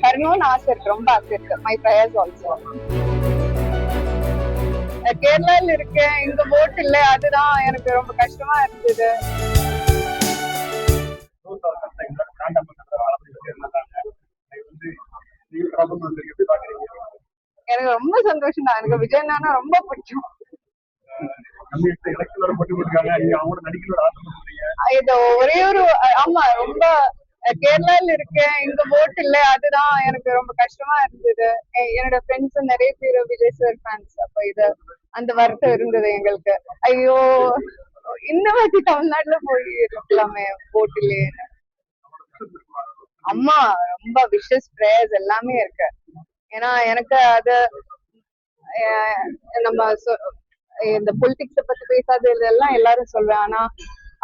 வரணும்னு ஆசை இருக்கு, ரொம்ப ஆசை இருக்கு. My prayers also. கேரளால இருக்கேன், இங்க போட் இல்ல, அதுதான் எனக்கு ரொம்ப கஷ்டமா இருந்தது. எனக்கு ரொம்ப சந்தோஷம் தான். எனக்கு விஜயண்ணா ரொம்ப பிடிக்கும். இது ஒரே ஒரு ஆமா, ரொம்ப கேரளால இருக்கேன், இங்க போட் இல்ல, அதுதான் எனக்கு ரொம்ப கஷ்டமா இருந்தது. என்னோட ஃப்ரெண்ட்ஸ் நிறைய பேர் விஜய் சார் ஃபேன்ஸ். அப்ப இது அந்த வருத்தம் இருந்தது எங்களுக்கு. ஐயோ, இந்த வாட்டி தமிழ்நாட்டுல போய் இருக்கலாமே போட் இல்லையே. அம்மா ரொம்ப விஷஸ் பிரேயர்ஸ் எல்லாமே இருக்கு. ஏன்னா எனக்கு அது நம்ம இந்த பொலிட்டிக்ஸ பத்தி பேசாத இதெல்லாம் எல்லாரும் சொல்றேன். ஆனா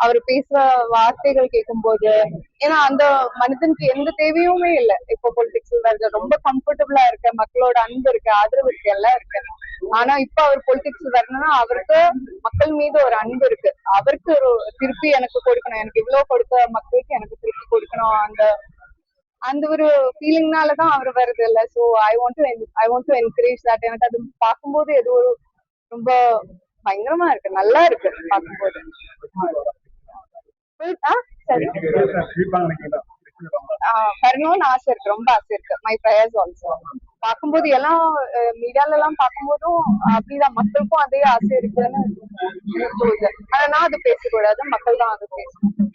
அவர் பேசுற வார்த்தைகள் கேட்கும் போது, ஏன்னா அந்த மனிதனுக்கு எந்த தேவையுமே இல்லை. இப்போ பொலிட்டிக்ஸ் வருது, ரொம்ப கம்ஃபர்டபுளா இருக்கு, மக்களோட அன்பு இருக்கு, ஆதரவு இருக்கு, எல்லாம் இருக்கு. ஆனா இப்ப அவர் பொலிட்டிக்ஸ் வரணும்னா அவருக்கு மக்கள் மீது ஒரு அன்பு இருக்கு. அவருக்கு ஒரு திருப்பி எனக்கு கொடுக்கணும், எனக்கு இவ்வளவு கொடுத்த மக்களுக்கு எனக்கு திருப்பி கொடுக்கணும், அந்த அந்த ஒரு ஃபீலிங்னாலதான் அவர் வருது இல்ல. So I want to encourage that. எனக்கு அது பார்க்கும்போது ஏதோ ஒரு ரொம்ப பயங்கரமா இருக்கு, நல்லா இருக்கு பார்க்கும்போது. வரணும்னு ஆசை இருக்கு, ரொம்ப ஆசை இருக்கு. My prayers also. பார்க்கும்போது எல்லாம் மீடியால எல்லாம் பார்க்கும்போதும் அப்படிதான், மக்களுக்கும் அதே ஆசை இருக்குன்னு தோணுது. ஆனா நான் அது பேசக்கூடாது, மக்கள் தான் அது பேசணும்.